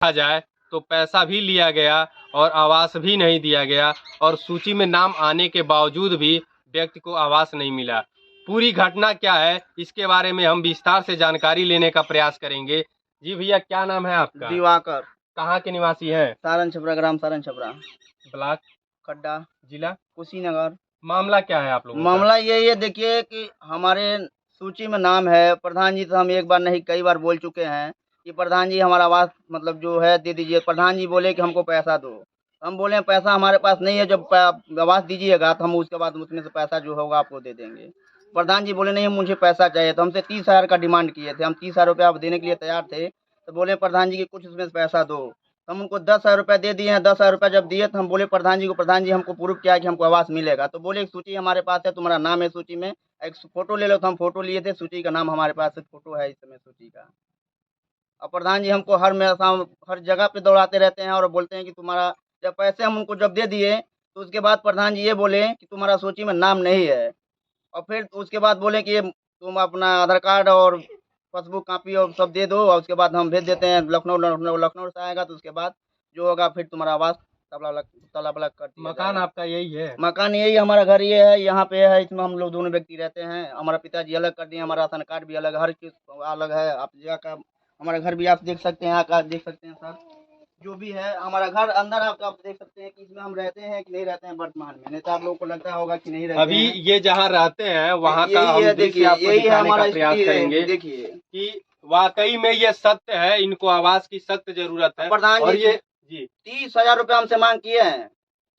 देखा जाए तो पैसा भी लिया गया और आवास भी नहीं दिया गया और सूची में नाम आने के बावजूद भी व्यक्ति को आवास नहीं मिला। पूरी घटना क्या है इसके बारे में हम विस्तार से जानकारी लेने का प्रयास करेंगे। जी भैया, क्या नाम है आपका? दिवाकर। कहाँ के निवासी हैं? सारन छपरा, ग्राम सारन छपरा, ब्लॉक? खड्डा, जिला? कुशीनगर। मामला क्या है आप लोगों का? मामला यही है, देखिए कि हमारे सूची में नाम है। प्रधान जी से हम एक बार नहीं कई बार बोल चुके हैं कि प्रधान जी हमारा आवास मतलब जो है दे दीजिए। प्रधान जी बोले कि हमको पैसा दो। हम बोले पैसा हमारे पास नहीं है, जब आवास दीजिएगा तो हम उसके बाद उसमें से पैसा जो होगा आपको दे देंगे। प्रधान जी बोले नहीं मुझे पैसा चाहिए, तो हमसे 30,000 का डिमांड किए थे। हम 30,000 रुपया आप देने के लिए तैयार थे, तो बोले प्रधान जी की कुछ उसमें से पैसा दो। हम उनको 10,000 रुपया दे दिए हैं। 10,000 रुपया जब दिए तो हम बोले प्रधान जी को, प्रधान जी हमको प्रूफ किया है कि हमको आवास मिलेगा। तो बोले एक सूची हमारे पास है, तुम्हारा नाम है सूची में, एक फोटो ले लो। तो हम फोटो लिए थे, सूची का नाम हमारे पास फोटो है इस समय सूची का। और प्रधान जी हमको हर जगह पे दौड़ाते रहते हैं और बोलते हैं कि तुम्हारा, जब पैसे हम उनको जब दे दिए तो उसके बाद प्रधान जी ये बोले कि तुम्हारा सूची में नाम नहीं है। और फिर उसके बाद बोले कि ये तुम अपना आधार कार्ड और पासबुक कॉपी और सब दे दो, और उसके बाद हम भेज देते हैं लखनऊ। लखनऊ से आएगा तो उसके बाद जो होगा फिर तुम्हारा आवास ताला बलक कर दिया मकान जाएगा। आपका यही है? मकान यही, हमारा घर ये है, यहाँ पे है। इसमें हम लोग दोनों व्यक्ति रहते हैं। हमारा पिताजी अलग कर दिए, हमारा राशन कार्ड भी अलग, हर चीज़ अलग है। आप जगह का हमारा घर भी आप देख सकते हैं, आकर देख सकते हैं सर। जो भी है हमारा घर अंदर आप देख सकते हैं कि इसमें हम रहते हैं कि नहीं रहते हैं वर्तमान में। नहीं तो आप लोगों को लगता होगा कि नहीं रहते अभी हैं। ये जहाँ रहते हैं वहाँ का यही हम है, दृश्य देखिए आपको यही है दिखाने का हमारा प्रयास स्थिति करेंगे है, देखिए। कि वाकई में ये सत्य है, इनको आवास की सख्त जरूरत है। प्रधान और जी ये जी 30,000 रुपया हमसे मांग किए हैं।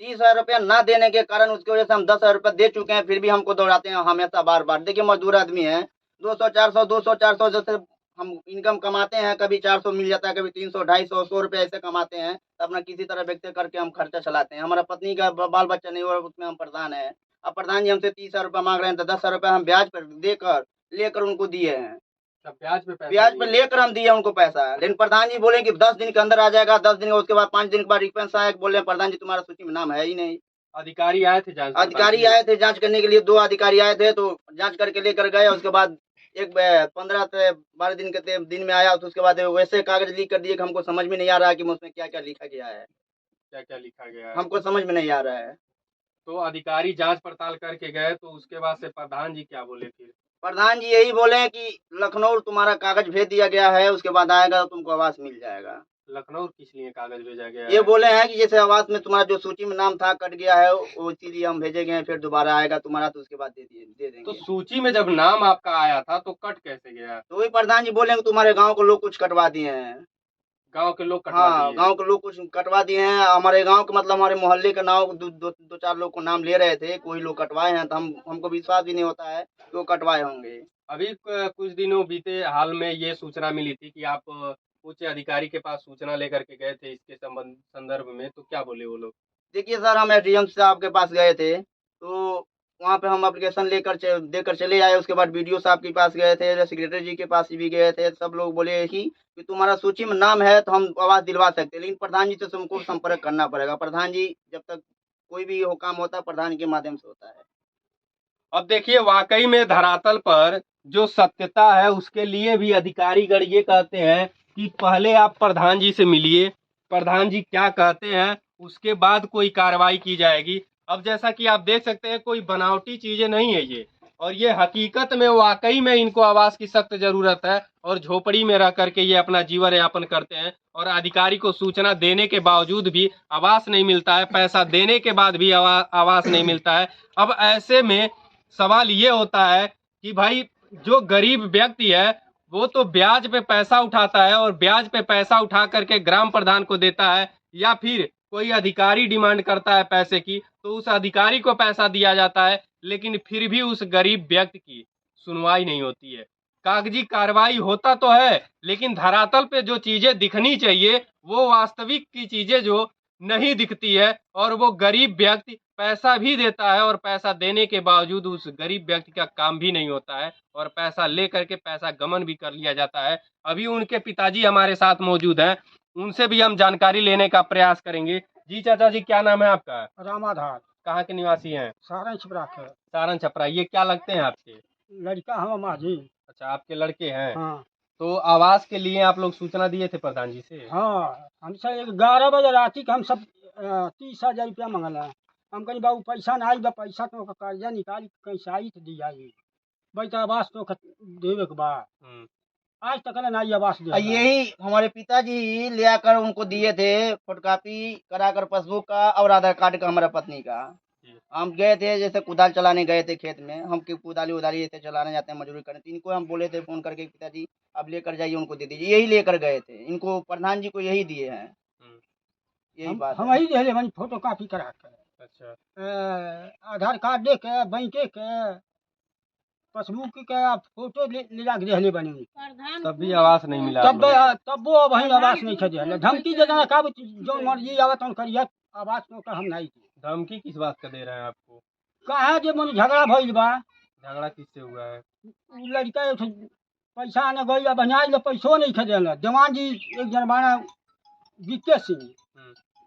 30,000 रुपया ना देने के कारण उसकी वजह से हम 10,000 रुपया दे चुके हैं, फिर भी हमको दौड़ाते हैं हमेशा बार बार। देखिए मजदूर आदमी है, 200 400 जैसे हम इनकम कमाते हैं। कभी 400 मिल जाता है, कभी 300 250 100 रुपया ऐसे कमाते हैं, तो अपना किसी तरह व्यक्त करके हम खर्चा चलाते हैं। हमारा पत्नी का बाल बच्चा नहीं हुआ, उसमें हम प्रधान है। अब प्रधान जी हमसे 30,000 रुपया मांग रहे हैं, तो 10,000 रुपया हम ब्याज पर देकर लेकर उनको दिए हैं। सब ब्याज पे पैसा ब्याज पर लिए? लेकर हम दिए उनको पैसा। लेकिन प्रधान जी बोले कि 10 दिन के अंदर आ जाएगा। 10 दिन उसके बाद 5 दिन के बाद रिस्पॉन्स आया, बोल रहे हैं प्रधान जी तुम्हारा सूची में नाम है ही नहीं। अधिकारी आए थे जांच पड़ताल अधिकारी के लिए? आए थे जांच करने के लिए, 2 अधिकारी आए थे, तो जांच करके लेकर गए। उसके बाद एक 15 से 12 दिन के दिन में आया, तो उसके बाद वैसे कागज लीक कर दिए कि हमको समझ में नहीं आ रहा है कि उसमें क्या क्या लिखा गया है। क्या क्या लिखा गया है? हमको समझ में नहीं आ रहा है। तो अधिकारी जांच पड़ताल करके गए तो उसके बाद से प्रधान जी क्या बोले फिर? प्रधान जी यही बोले हैं कि लखनऊ तुम्हारा कागज भेज दिया गया है, उसके बाद आएगा तो तुमको आवास मिल जाएगा। लखनऊ किस लिए कागज भेजा गया ये है? बोले हैं कि जैसे आवास में तुम्हारा जो सूची में नाम था कट गया है, वो इसीलिए हम भेजे गए हैं, फिर दोबारा आएगा तुम्हारा तो उसके बाद दे तो देंगे। सूची में जब नाम आपका आया था तो कट कैसे गया? तो वही प्रधान जी बोले कि तुम्हारे गांव को लोग कुछ कटवा दिए हैं। गांव के लोग कटवा हाँ, दिए? गांव के लोग कुछ कटवा दिए हैं। हमारे गांव के मतलब हमारे मोहल्ले के नाम दो चार लोग को नाम ले रहे थे, कोई लोग कटवाए हैं, तो हमको विश्वास भी नहीं होता है कि वो कटवाए होंगे। अभी कुछ दिनों बीते हाल में ये सूचना मिली थी कि आप उच्च अधिकारी के पास सूचना लेकर के गए थे इसके संदर्भ में, तो क्या बोले वो लोग? देखिए सर, हम एसडीएम साहब के पास गए थे, तो वहाँ पे हम एप्लीकेशन देकर चले आए। उसके बाद बीडीओ साहब के पास गए थे, सेक्रेटरी जी के पास भी गए थे। सब लोग बोले कि तुम्हारा सूची में नाम है तो हम आवास दिलवा सकते हैं, लेकिन प्रधान जी से तुमको संपर्क करना पड़ेगा। प्रधान जी जब तक कोई भी हो काम होता है प्रधान के माध्यम से होता है। अब देखिए वाकई में धरातल पर जो सत्यता है उसके लिए भी अधिकारीगण ये कहते हैं कि पहले आप प्रधान जी से मिलिए, प्रधान जी क्या कहते हैं उसके बाद कोई कार्रवाई की जाएगी। अब जैसा कि आप देख सकते हैं कोई बनावटी चीजें नहीं है ये, और ये हकीकत में वाकई में इनको आवास की सख्त जरूरत है और झोपड़ी में रह करके ये अपना जीवन यापन करते हैं और अधिकारी को सूचना देने के बावजूद भी आवास नहीं मिलता है, पैसा देने के बाद भी आवास नहीं मिलता है। अब ऐसे में सवाल ये होता है कि भाई जो गरीब व्यक्ति है वो तो ब्याज पे पैसा उठाता है और ब्याज पे पैसा उठा करके ग्राम प्रधान को देता है, या फिर कोई अधिकारी डिमांड करता है पैसे की तो उस अधिकारी को पैसा दिया जाता है, लेकिन फिर भी उस गरीब व्यक्ति की सुनवाई नहीं होती है। कागजी कार्रवाई होता तो है लेकिन धरातल पे जो चीजें दिखनी चाहिए वो वास्तविक की चीजें जो नहीं दिखती है, और वो गरीब व्यक्ति पैसा भी देता है और पैसा देने के बावजूद उस गरीब व्यक्ति का काम भी नहीं होता है और पैसा ले करके पैसा गमन भी कर लिया जाता है। अभी उनके पिताजी हमारे साथ मौजूद हैं, उनसे भी हम जानकारी लेने का प्रयास करेंगे। जी चाचा जी, क्या नाम है आपका? रामाधार, कहाँ के निवासी हैं? सारन छपरा के। सारन छपरा। ये क्या लगते हैं आपके? लड़का हम माझी। अच्छा, आपके लड़के हैं। हाँ। तो आवास के लिए आप लोग सूचना दिए थे प्रधान जी से? हाँ, हमसे 11 बजे राति के हम सब 30,000 रुपया मंगल है। हम कहीं बाबू पैसा ना आई बा, पैसा तो का कर्जा निकाल कैसे आई तो दिया भाई, तो आवास तो देवे के बा। आज तक ना आई आवास दे। यही हमारे पिताजी ले आकर उनको दिए थे, फोटोकॉपी कराकर पासबुक का और आधार कार्ड का, हमारा पत्नी का। हम गए थे, जैसे कुदाल चलाने गए थे खेत में, हम कुदाली उदाली ऐसे चलाने जाते हैं, मजदूरी करने। तो इनको हम बोले थे फोन करके, पिताजी अब लेकर जाइए, उनको दे दीजिए। यही लेकर गए थे, इनको प्रधान जी को यही दिए हैं। यही बात हम वही दे ले फोटो कॉपी करा कर। अच्छा, आधार कार्ड दे के, बैंक के, पासबुक के फोटो ले जा के देहले बनी। तब भी आवास नहीं मिला? तब वो वही आवास नहीं खे, धमकी दे देना का जो मर्जी आवत हम करिए, आवास तो का हम नहीं दी। धमकी किस बात का दे रहे हैं आपको? कहा जे मन झगड़ा भइल बा। झगड़ा किससे हुआ है? लड़का पैसा आने गई, बना पैसो नहीं खे देना। जवान जी एक जन बाना विके सिंह,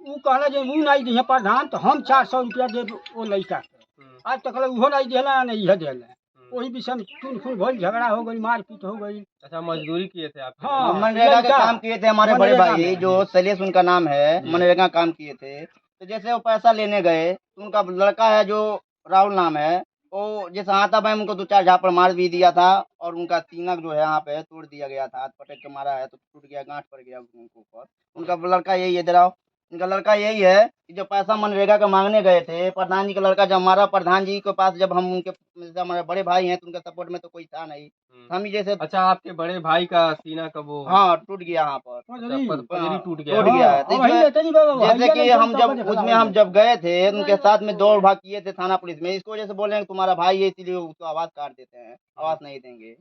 वो कहला जे वो नहीं दिए प्रधान, तो हम 400 रुपया दे वो लड़का के। आज तक वो नहीं देना, नहीं है देना। वही विषय में टून फूल भइल, झगड़ा हो गई, मारपीट हो गई। अच्छा, मजदूरी किए थे आप? हाँ, मनरेगा का काम किए थे हमारे बड़े भाई, जो शैलेश उनका नाम है, मनरेगा काम किए थे। तो जैसे वो पैसा लेने गए, तो उनका लड़का है जो राहुल नाम है, वो जैसे हाथा भाई उनको 2-4 झापड़ मार भी दिया था, और उनका तीनक जो है यहाँ पे तोड़ दिया गया था, हाथ पटक के मारा है तो टूट गया, गांठ पड़ गया उनके ऊपर। उनका लड़का यही है, जरा इनका लड़का यही है कि जो पैसा मनरेगा का मांगने गए थे, प्रधान जी का लड़का जब हमारा प्रधान जी के पास, जब हम उनके हमारे बड़े भाई हैं, तो उनके सपोर्ट में तो कोई था नहीं, हम ही जैसे। अच्छा, आपके बड़े भाई का सीना का वो? हाँ, टूट गया यहाँ पर, पजरी टूट गया। टूट गया है। जैसे कि हम जब गए थे, उनके साथ में दौड़ भाग किए थे थाना पुलिस में, इसको वजह से बोले हैं तुम्हारा भाई है, इसीलिए उसको आवाज काट देते हैं, आवाज नहीं देंगे।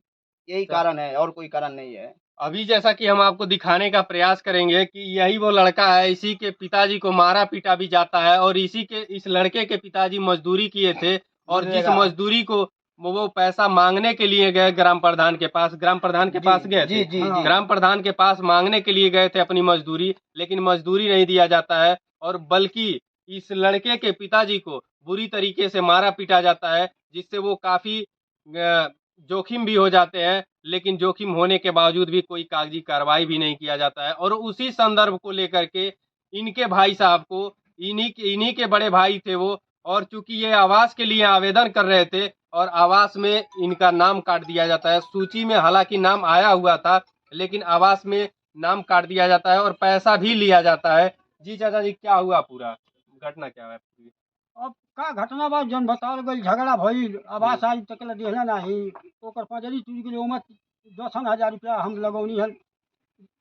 यही कारण है, और कोई कारण नहीं है। अभी जैसा कि हम आपको दिखाने का प्रयास करेंगे कि यही वो लड़का है, इसी के पिताजी को मारा पीटा भी जाता है, और इस लड़के के पिताजी मजदूरी किए थे, और जिस मजदूरी को वो पैसा मांगने के लिए गए ग्राम प्रधान के पास, ग्राम प्रधान के पास गए थे, ग्राम प्रधान के पास मांगने के लिए गए थे अपनी मजदूरी, लेकिन मजदूरी नहीं दिया जाता है, और बल्कि इस लड़के के पिताजी को बुरी तरीके से मारा पीटा जाता है, जिससे वो काफी जोखिम भी हो जाते हैं, लेकिन जोखिम होने के बावजूद भी कोई कागजी कार्रवाई भी नहीं किया जाता है। और उसी संदर्भ को लेकर के इनके भाई साहब को, इन्हीं के बड़े भाई थे वो, और चूंकि ये आवास के लिए आवेदन कर रहे थे, और आवास में इनका नाम काट दिया जाता है। सूची में हालांकि नाम आया हुआ था, लेकिन आवास में नाम काट दिया जाता है और पैसा भी लिया जाता है। जी चाचा जी, क्या हुआ, पूरा घटना क्या है? अब का घटना बा जन बताल गई, झगड़ा भइल, आवास आज तक देहला नहीं, ओकर पजरी टूट गेल, ओमे 10,000 रुपया हम लगौनी है।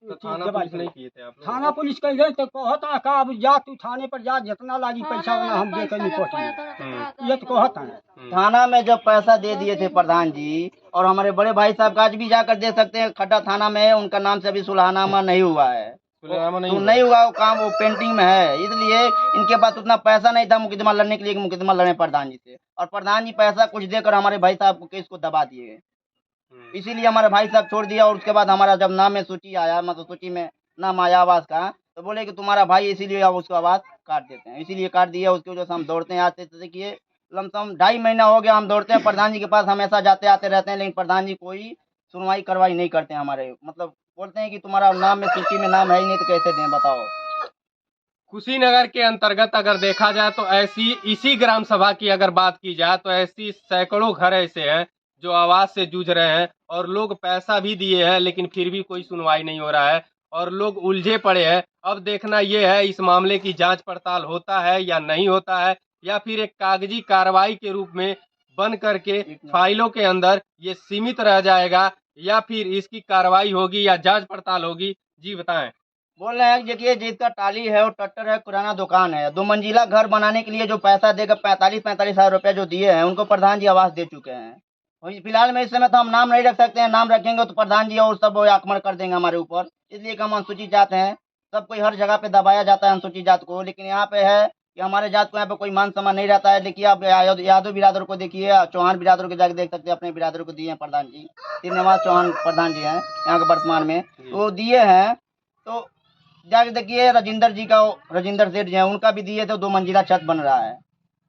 तो थाना पुलिस नहीं किए थे आप लोग? थाना पुलिस कह गए तो कहता का अब जा तू थाने पर जा, जितना लागी पैसा वाला हम दे कर निपटी, ये तो कहता है। थाना में जब पैसा दे दिए थे प्रधान जी, और हमारे बड़े भाई साहब का आज भी जाकर दे सकते हैं, खड्डा थाना में है, उनका नाम से अभी सुलहनामा नहीं हुआ है, नहीं हुआ वो काम, वो पेंटिंग में है। इसलिए इनके पास उतना पैसा नहीं था मुकदमा लड़ने के लिए, मुकदमा लड़े प्रधान जी से, और प्रधान जी पैसा कुछ देकर हमारे भाई साहब को केस को दबा दिए। इसीलिए हमारे भाई साहब छोड़ दिया, और उसके बाद हमारा जब नाम में सूची आया, मतलब सूची में नाम आया आवास का, तो बोले कि तुम्हारा भाई, इसीलिए अब उसको आवास काट देते हैं, इसीलिए काट दिया। उसकी वजह से हम दौड़ते हैं, आज से देखिए लमसम 2.5 महीना हो गया हम दौड़ते हैं प्रधान जी के पास, हमेशा जाते आते रहते हैं, लेकिन प्रधान जी कोई सुनवाई कार्रवाई नहीं करते हैं हमारे, मतलब बोलते हैं कि तुम्हारा नाम में सूची में नाम है ही नहीं, तो कैसे दें बताओ। कुशीनगर के अंतर्गत अगर देखा जाए तो इसी ग्राम सभा की अगर बात की जाए तो ऐसी सैकड़ों घर ऐसे हैं जो आवास से जूझ रहे हैं, और लोग पैसा भी दिए हैं, लेकिन फिर भी कोई सुनवाई नहीं हो रहा है, और लोग उलझे पड़े हैं। अब देखना यह है इस मामले की जांच पड़ताल होता है या नहीं होता है, या फिर एक कागजी कार्रवाई के रूप में बन करके फाइलों के अंदर ये सीमित रह जाएगा, या फिर इसकी कार्रवाई होगी या जांच पड़ताल होगी। जी बताएं। बोल रहे हैं देखिए, जिसका टाली है, वो ट्रैक्टर है, किराना दुकान है, 2 मंजिला घर बनाने के लिए जो पैसा देकर 45-45 हजार रुपया जो दिए हैं, उनको प्रधान जी आवास दे चुके हैं। फिलहाल में इस समय तो हम नाम नहीं रख सकते हैं, नाम रखेंगे तो प्रधान जी और सब आक्रमण कर देंगे हमारे ऊपर, इसलिए हम अनुसूचित जात हैं। सब कोई हर जगह पे दबाया जाता है अनुसूचित जात को, लेकिन यहाँ पे है कि हमारे जात को यहाँ पे कोई मान सम्मान नहीं रहता है। देखिए आप यादव बिरादर को देखिए, चौहान बिरादर को जाकर देख सकते हैं, अपने बिरादर को दिए हैं प्रधान जी, श्रीनिवास चौहान प्रधान जी हैं यहाँ के वर्तमान में, वो दिए हैं। तो जाके देखिए राजेंद्र जी का, राजेंद्र सेठ जी हैं, उनका भी दिए थे, 2 मंजिला छत बन रहा है,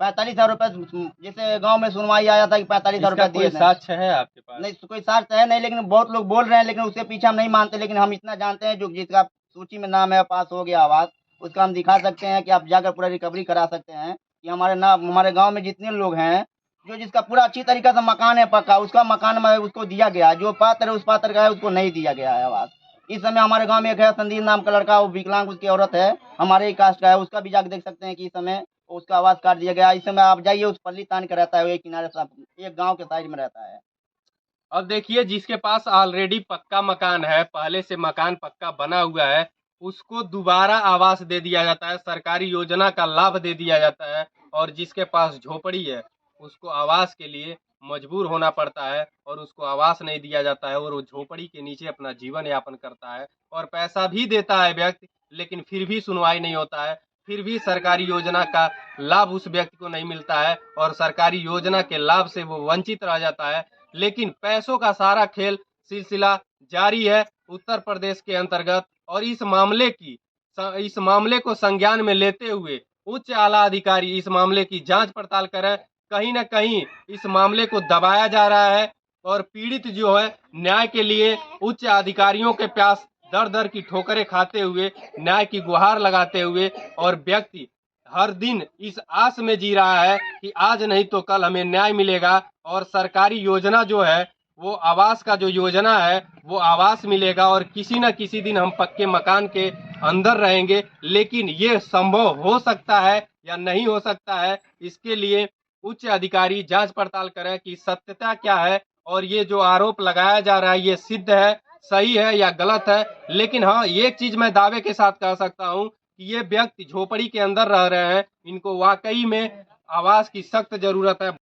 45,000 रुपये, जैसे गांव में सुनवाई आया था कि 45,000 इसका रुपये कोई दिए थे। साक्ष्य है आपके पास? नहीं, कोई साक्ष्य है नहीं, लेकिन बहुत लोग बोल रहे हैं, लेकिन उसके पीछे हम नहीं मानते। लेकिन हम इतना जानते हैं, जो जिसका सूची में नाम है, पास हो गया आवास, उसका हम दिखा सकते हैं कि आप जाकर पूरा रिकवरी करा सकते हैं कि हमारे गांव में जितने लोग हैं, जो जिसका पूरा अच्छी तरीका से मकान है पक्का, उसका मकान में उसको दिया गया है। जो पात्र है, उस पात्र का है, उसको नहीं दिया गया है आवास। इस समय हमारे गांव में एक है संदीप नाम का लड़का, वो विकलांग उसकी औरत है, हमारे ही कास्ट का है, उसका भी जाकर देख सकते हैं कि इस समय उसका आवास काट दिया गया। इस समय आप जाइए, उस पल्ली तान के रहता है, वो एक किनारे से एक गाँव के साइड में रहता है। अब देखिए, जिसके पास ऑलरेडी पक्का मकान है, पहले से मकान पक्का बना हुआ है, उसको दोबारा आवास दे दिया जाता है, सरकारी योजना का लाभ दे दिया जाता है। और जिसके पास झोपड़ी है, उसको आवास के लिए मजबूर होना पड़ता है और उसको आवास नहीं दिया जाता है, और वो झोपड़ी के नीचे अपना जीवन यापन करता है। और पैसा भी देता है व्यक्ति, लेकिन फिर भी सुनवाई नहीं होता है, फिर भी सरकारी योजना का लाभ उस व्यक्ति को नहीं मिलता है, और सरकारी योजना के लाभ से वो वंचित रह जाता है। लेकिन पैसों का सारा खेल सिलसिला जारी है उत्तर प्रदेश के अंतर्गत। और इस मामले को संज्ञान में लेते हुए उच्च आला अधिकारी इस मामले की जांच पड़ताल करें। कहीं न कहीं इस मामले को दबाया जा रहा है, और पीड़ित जो है न्याय के लिए उच्च अधिकारियों के पास दर दर की ठोकरें खाते हुए, न्याय की गुहार लगाते हुए, और व्यक्ति हर दिन इस आस में जी रहा है कि आज नहीं तो कल हमें न्याय मिलेगा, और सरकारी योजना जो है, वो आवास का जो योजना है, वो आवास मिलेगा, और किसी न किसी दिन हम पक्के मकान के अंदर रहेंगे। लेकिन ये संभव हो सकता है या नहीं हो सकता है, इसके लिए उच्च अधिकारी जांच पड़ताल करें कि सत्यता क्या है, और ये जो आरोप लगाया जा रहा है, ये सिद्ध है, सही है या गलत है। लेकिन हाँ, एक चीज मैं दावे के साथ कह सकता हूँ कि ये व्यक्ति झोपड़ी के अंदर रह रहे हैं, इनको वाकई में आवास की सख्त जरूरत है।